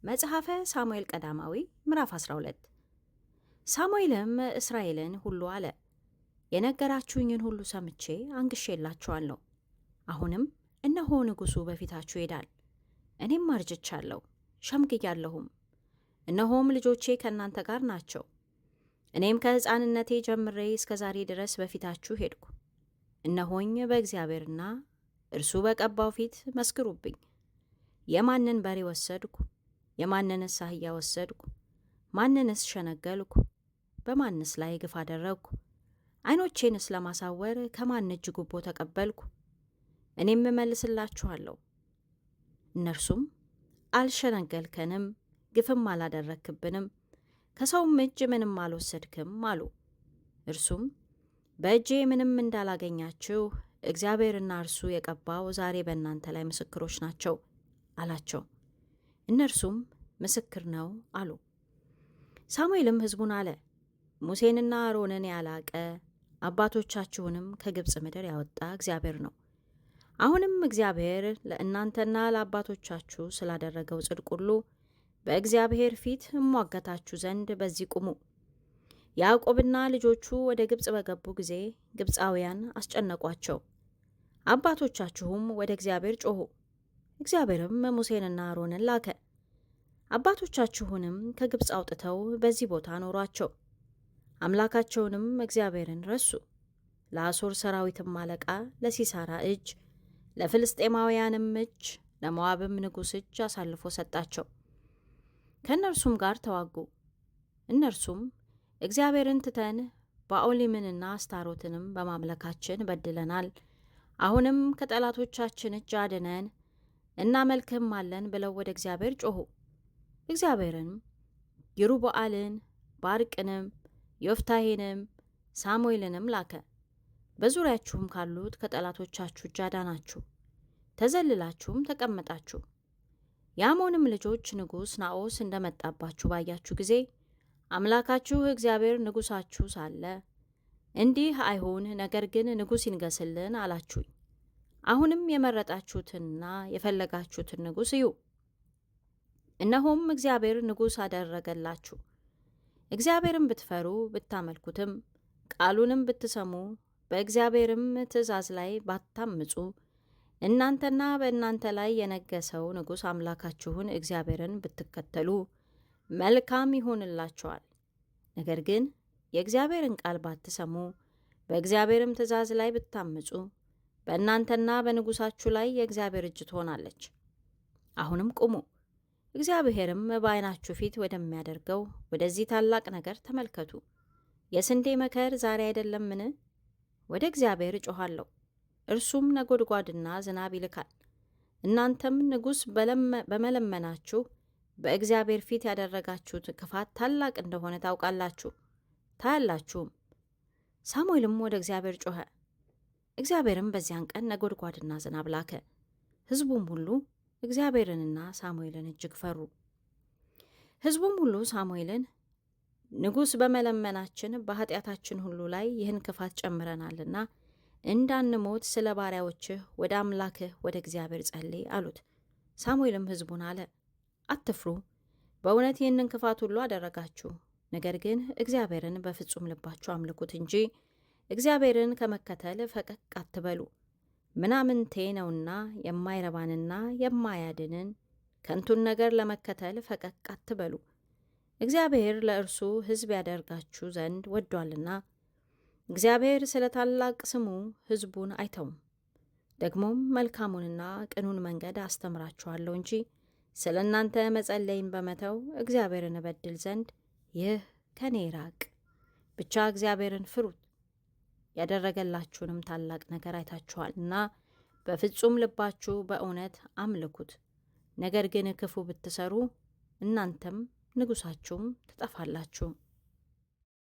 መጽሐፈ ሳሙኤል ቀዳማዊ ምዕራፍ 12 ሳሙኤልም እስራኤልን ሁሉ አለ፣ የነገራችሁኝን ሁሉ ሰምቼ አንግሼላችኋለሁ። አሁንም እነሆ ንጉሡ በፊታችሁ ይሄዳል። እኔም አርጅቻለሁ ሸምግያለሁም። እነሆም ልጆቼ ከእናንተ ጋር ናቸው። እኔም ከሕፃንነቴ ጀምሬ እስከ ዛሬ ድረስ በፊታችሁ ሄድኩ። እነሆኝ በእግዚአብሔርና እርሱ በቀባው ፊት መስክሩብኝ። የማንን በሬ ወሰድኩ? የማንንስ አህያ ወሰድኩ? ማንንስ ሸነገልኩ? በማንስ ላይ ግፍ አደረግኩ? ዓይኖቼንስ ለማሳወር ከማን እጅ ጉቦ ተቀበልኩ? እኔም እመልስላችኋለሁ። እነርሱም አልሸነገልከንም፣ ግፍም አላደረክብንም፣ ከሰውም እጅ ምንም አልወሰድክም አሉ። እርሱም በእጄ ምንም እንዳላገኛችሁ እግዚአብሔርና እርሱ የቀባው ዛሬ በእናንተ ላይ ምስክሮች ናቸው አላቸው። እነርሱም ምስክር ነው አሉ። ሳሙኤልም ሕዝቡን አለ፣ ሙሴንና አሮንን ያላቀ አባቶቻችሁንም ከግብፅ ምድር ያወጣ እግዚአብሔር ነው። አሁንም እግዚአብሔር ለእናንተና ለአባቶቻችሁ ስላደረገው ጽድቅ ሁሉ በእግዚአብሔር ፊት እሟገታችሁ ዘንድ በዚህ ቁሙ። ያዕቆብና ልጆቹ ወደ ግብፅ በገቡ ጊዜ ግብፃውያን አስጨነቋቸው። አባቶቻችሁም ወደ እግዚአብሔር ጮኹ። እግዚአብሔርም ሙሴንና አሮንን ላከ። አባቶቻችሁንም ከግብፅ አውጥተው በዚህ ቦታ አኖሯቸው። አምላካቸውንም እግዚአብሔርን ረሱ። ለአሦር ሰራዊትም አለቃ ለሲሳራ እጅ፣ ለፍልስጤማውያንም እጅ፣ ለሞዓብም ንጉሥ እጅ አሳልፎ ሰጣቸው። ከእነርሱም ጋር ተዋጉ። እነርሱም እግዚአብሔርን ትተን ባኦሊምንና አስታሮትንም በማምለካችን በድለናል። አሁንም ከጠላቶቻችን እጅ አድነን እናመልክህም አለን ብለው ወደ እግዚአብሔር ጮኹ። እግዚአብሔርም ይሩበአልን፣ ባርቅንም፣ ዮፍታሔንም ሳሙኤልንም ላከ። በዙሪያችሁም ካሉት ከጠላቶቻችሁ እጅ አዳናችሁ። ተዘልላችሁም ተቀመጣችሁ። የአሞንም ልጆች ንጉሥ ናዖስ እንደመጣባችሁ ባያችሁ ጊዜ አምላካችሁ እግዚአብሔር ንጉሣችሁ ሳለ እንዲህ አይሁን፣ ነገር ግን ንጉሥ ይንገስልን አላችሁኝ። አሁንም የመረጣችሁትንና የፈለጋችሁትን ንጉሥ እዩ። እነሆም እግዚአብሔር ንጉሥ አደረገላችሁ። እግዚአብሔርን ብትፈሩ ብታመልኩትም፣ ቃሉንም ብትሰሙ፣ በእግዚአብሔርም ትእዛዝ ላይ ባታምፁ፣ እናንተና በእናንተ ላይ የነገሰው ንጉሥ አምላካችሁን እግዚአብሔርን ብትከተሉ መልካም ይሆንላችኋል። ነገር ግን የእግዚአብሔርን ቃል ባትሰሙ፣ በእግዚአብሔርም ትእዛዝ ላይ ብታምፁ፣ በእናንተና በንጉሣችሁ ላይ የእግዚአብሔር እጅ ትሆናለች። አሁንም ቁሙ፣ እግዚአብሔርም በዓይናችሁ ፊት ወደሚያደርገው ወደዚህ ታላቅ ነገር ተመልከቱ። የስንዴ መከር ዛሬ አይደለምን? ወደ እግዚአብሔር እጮኻለሁ፣ እርሱም ነጎድጓድና ዝናብ ይልካል። እናንተም ንጉሥ በመለመናችሁ በእግዚአብሔር ፊት ያደረጋችሁት ክፋት ታላቅ እንደሆነ ታውቃላችሁ፣ ታያላችሁም። ሳሙኤልም ወደ እግዚአብሔር ጮኸ። እግዚአብሔርም በዚያን ቀን ነጎድጓድና ዝናብ ላከ። ሕዝቡም ሁሉ እግዚአብሔርንና ሳሙኤልን እጅግ ፈሩ። ሕዝቡም ሁሉ ሳሙኤልን ንጉሥ በመለመናችን በኃጢአታችን ሁሉ ላይ ይህን ክፋት ጨምረናልና እንዳንሞት ስለ ባሪያዎችህ ወደ አምላክህ ወደ እግዚአብሔር ጸልይ አሉት። ሳሙኤልም ሕዝቡን አለ፣ አትፍሩ፣ በእውነት ይህንን ክፋት ሁሉ አደረጋችሁ። ነገር ግን እግዚአብሔርን በፍጹም ልባችሁ አምልኩት እንጂ እግዚአብሔርን ከመከተል ፈቀቅ አትበሉ። ምናምንቴ ነውና የማይረባንና የማያድንን ከንቱን ነገር ለመከተል ፈቀቅ አትበሉ። እግዚአብሔር ለእርሱ ሕዝብ ያደርጋችሁ ዘንድ ወዷልና፣ እግዚአብሔር ስለ ታላቅ ስሙ ሕዝቡን አይተውም። ደግሞም መልካሙንና ቅኑን መንገድ አስተምራችኋለሁ እንጂ ስለ እናንተ መጸለይን በመተው እግዚአብሔርን እበድል ዘንድ ይህ ከኔ ይራቅ። ብቻ እግዚአብሔርን ፍሩት፣ ያደረገላችሁንም ታላቅ ነገር አይታችኋልና በፍጹም ልባችሁ በእውነት አምልኩት። ነገር ግን ክፉ ብትሰሩ እናንተም ንጉሣችሁም ትጠፋላችሁ።